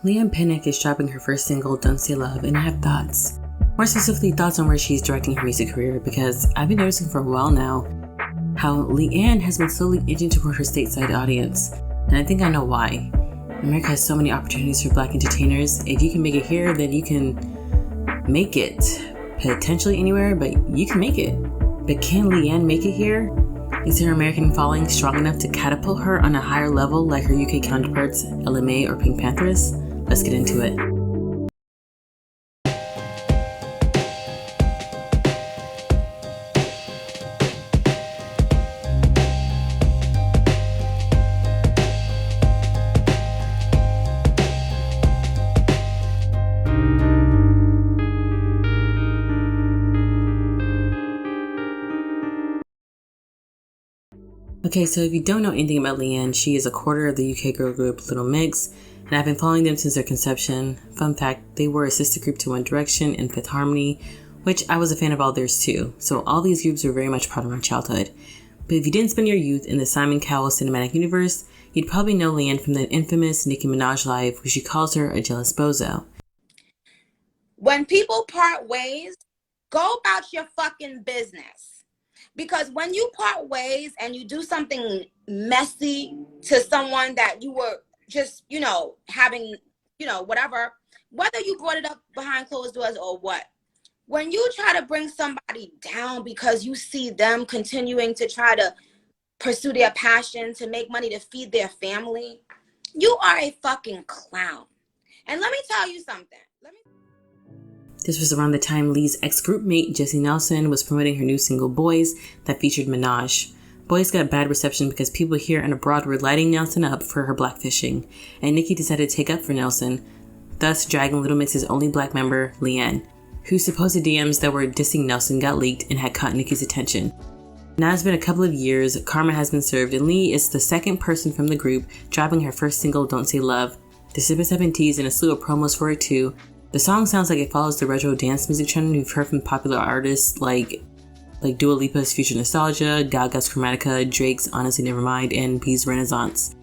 Leigh Anne is dropping her first single, Don't Say Love, and I have thoughts. More specifically, thoughts on where she's directing her music career, because I've been noticing for a while now how Leigh Anne has been slowly inching toward her stateside audience, and I think I know why. America has so many opportunities for Black entertainers. If you can make it here, then you can make it. Potentially anywhere, but you can make it. But can Leigh Anne make it here? Is her American following strong enough to catapult her on a higher level like her UK counterparts, LMA or Pink Panthress? Let's get into it. Okay, so if you don't know anything about Leigh Anne, she is a quarter of the UK girl group Little Mix, and I've been following them since their conception. Fun fact, they were a sister group to One Direction and Fifth Harmony, which I was a fan of all theirs too, so all these groups were very much part of my childhood. But if you didn't spend your youth in the Simon Cowell cinematic universe, you'd probably know Leigh Anne from the infamous Nicki Minaj live where she calls her a jealous bozo. When people part ways, go about your fucking business. Because when you part ways and you do something messy to someone that you were just, having, whatever, whether you brought it up behind closed doors or what, when you try to bring somebody down because you see them continuing to try to pursue their passion, to make money to feed their family, you are a fucking clown. And let me tell you something. This was around the time Leigh's ex-group mate, Jessie Nelson, was promoting her new single, Boys, that featured Minaj. Boys got bad reception because people here and abroad were lighting Nelson up for her blackfishing, and Nicki decided to take up for Nelson, thus dragging Little Mix's only Black member, Leigh Anne, whose supposed DMs that were dissing Nelson got leaked and had caught Nicki's attention. Now it's been a couple of years, karma has been served, and Leigh is the second person from the group dropping her first single, Don't Say Love. There's been teased and a slew of promos for it too. The song sounds like it follows the retro dance music trend we've heard from popular artists like Dua Lipa's Future Nostalgia, Gaga's Chromatica, Drake's Honestly Nevermind, and B's Renaissance.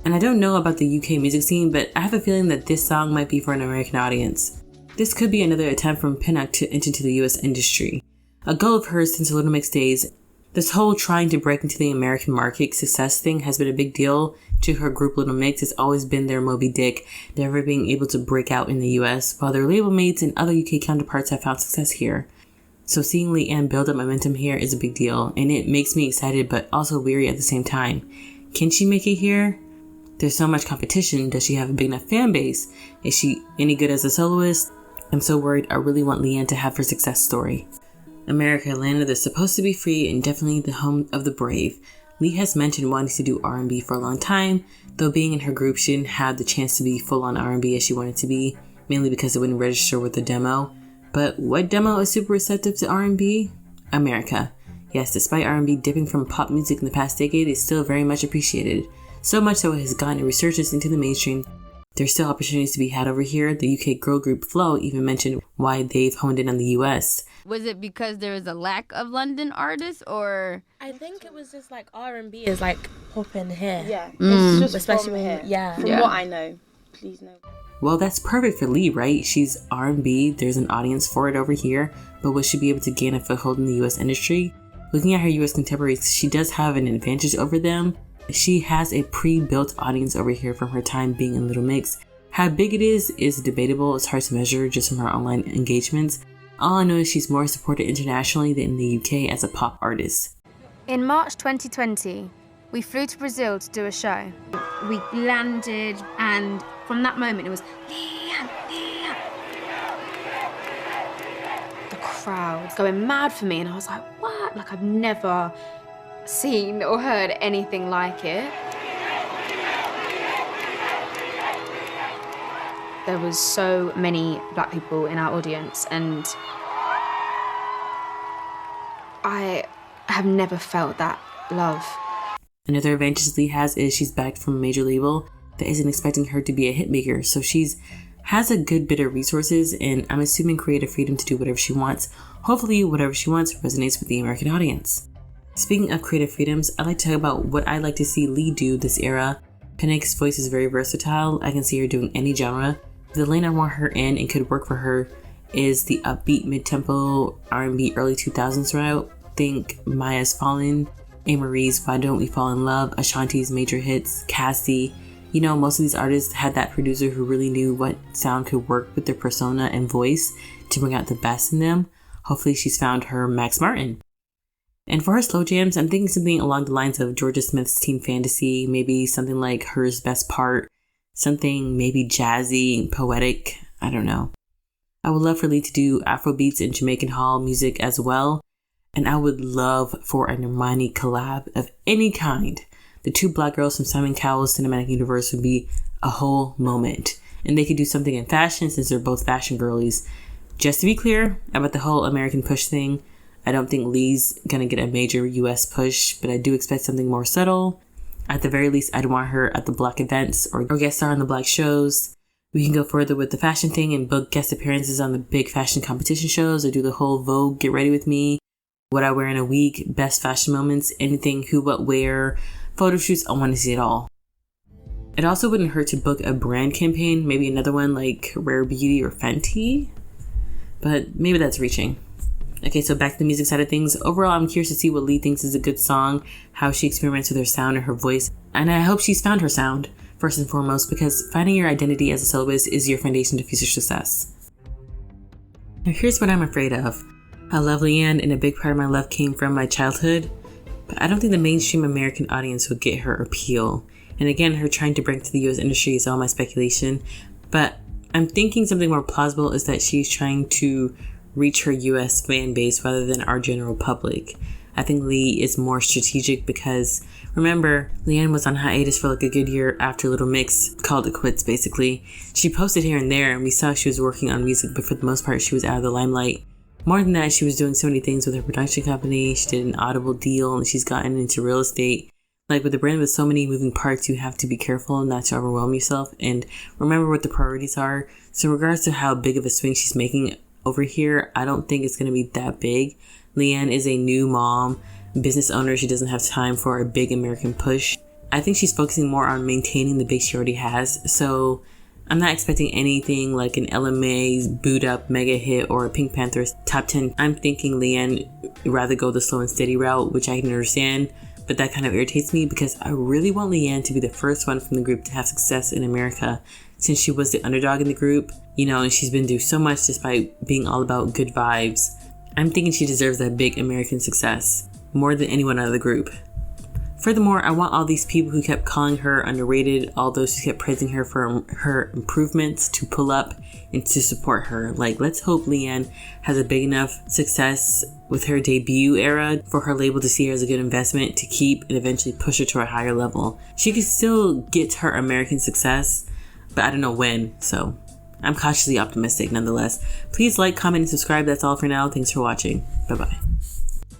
And I don't know about the UK music scene, but I have a feeling that this song might be for an American audience. This could be another attempt from Pinnock to enter into the US industry. A goal of hers since her Little Mix days, this whole trying to break into the American market success thing has been a big deal to her group Little Mix. Has always been their Moby Dick, never being able to break out in the US, while their label mates and other UK counterparts have found success here. So seeing Leigh Anne build up momentum here is a big deal, and it makes me excited but also weary at the same time. Can she make it here? There's so much competition. Does she have a big enough fan base? Is she any good as a soloist? I'm so worried. I really want Leigh Anne to have her success story. America, land that's supposed to be free and definitely the home of the brave. Leigh has mentioned wanting to do R&B for a long time, though being in her group she didn't have the chance to be full-on R&B as she wanted to be, mainly because it wouldn't register with the demo. But what demo is super receptive to R&B? America. Yes, despite R&B dipping from pop music in the past decade, it's still very much appreciated. So much so it has gotten a resurgence into the mainstream. There's still opportunities to be had over here. The UK girl group Flow even mentioned why they've honed in on the US. Was it because there was a lack of London artists, or? I think it was just like R&B is like popping here. Yeah, it's just especially from here. From what I know. Please know. Well, that's perfect for Leigh, right? She's R&B, there's an audience for it over here, but will she be able to gain a foothold in the US industry? Looking at her US contemporaries, she does have an advantage over them. She has a pre-built audience over here from her time being in Little Mix. How big it is debatable. It's hard to measure just from her online engagements. All I know is she's more supported internationally than in the UK as a pop artist. In March 2020, we flew to Brazil to do a show. We landed, and from that moment it was Leigh Anne, Leigh Anne. The crowd going mad for me, and I was like, what? Like, I've never seen or heard anything like it. There was so many Black people in our audience, and I have never felt that love. Another advantage Leigh has is she's backed from a major label that isn't expecting her to be a hitmaker, so has a good bit of resources, and I'm assuming creative freedom to do whatever she wants. Hopefully whatever she wants resonates with the American audience. Speaking of creative freedoms, I'd like to talk about what I'd like to see Leigh do this era. Pinnick's voice is very versatile. I can see her doing any genre. The lane I want her in and could work for her is the upbeat mid-tempo R&B early 2000s route. Think Maya's Fallen, A-Marie's Why Don't We Fall in Love, Ashanti's Major Hits, Cassie. You know, most of these artists had that producer who really knew what sound could work with their persona and voice to bring out the best in them. Hopefully she's found her Max Martin. And for her slow jams, I'm thinking something along the lines of Jorja Smith's Teen Fantasy, maybe something like Her's Best Part, something maybe jazzy and poetic, I don't know. I would love for Leigh to do Afrobeats and Jamaican Hall music as well, and I would love for a Normani collab of any kind. The two black girls from Simon Cowell's cinematic universe would be a whole moment, and they could do something in fashion since they're both fashion girlies. Just to be clear about the whole American push thing, I don't think Leigh's gonna get a major US push, but I do expect something more subtle. At the very least, I'd want her at the black events or guest star on the black shows. We can go further with the fashion thing and book guest appearances on the big fashion competition shows or do the whole Vogue Get Ready With Me, what I wear in a week, best fashion moments, anything, who, what, where, photo shoots. I want to see it all. It also wouldn't hurt to book a brand campaign, maybe another one like Rare Beauty or Fenty, but maybe that's reaching. Okay, so back to the music side of things. Overall, I'm curious to see what Leigh thinks is a good song, how she experiments with her sound and her voice, and I hope she's found her sound, first and foremost, because finding your identity as a soloist is your foundation to future success. Now here's what I'm afraid of. I love Leigh Anne, and a big part of my love came from my childhood, but I don't think the mainstream American audience would get her appeal. And again, her trying to break to the US industry is all my speculation, but I'm thinking something more plausible is that she's trying to reach her US fan base rather than our general public. I think Leigh is more strategic because, remember, Leigh Anne was on hiatus for like a good year after Little Mix called it quits, basically. She posted here and there and we saw she was working on music, but for the most part she was out of the limelight. More than that, she was doing so many things with her production company. She did an Audible deal and she's gotten into real estate. Like with a brand with so many moving parts, you have to be careful not to overwhelm yourself and remember what the priorities are. So in regards to how big of a swing she's making over here, I don't think it's going to be that big. Leigh Anne is a new mom, business owner. She doesn't have time for a big American push. I think she's focusing more on maintaining the base she already has. So I'm not expecting anything like an LMA's boot up mega hit or a Pink Panthress top 10. I'm thinking Leigh Anne rather go the slow and steady route, which I can understand, but that kind of irritates me because I really want Leigh Anne to be the first one from the group to have success in America, since she was the underdog in the group, you know, and she's been through so much just by being all about good vibes. I'm thinking she deserves that big American success more than anyone out of the group. Furthermore, I want all these people who kept calling her underrated, all those who kept praising her for her improvements, to pull up and to support her. Like, let's hope Leigh Anne has a big enough success with her debut era for her label to see her as a good investment to keep and eventually push her to a higher level. She could still get her American success, but I don't know when, so I'm cautiously optimistic nonetheless. Please like, comment, and subscribe. That's all for now. Thanks for watching. Bye-bye.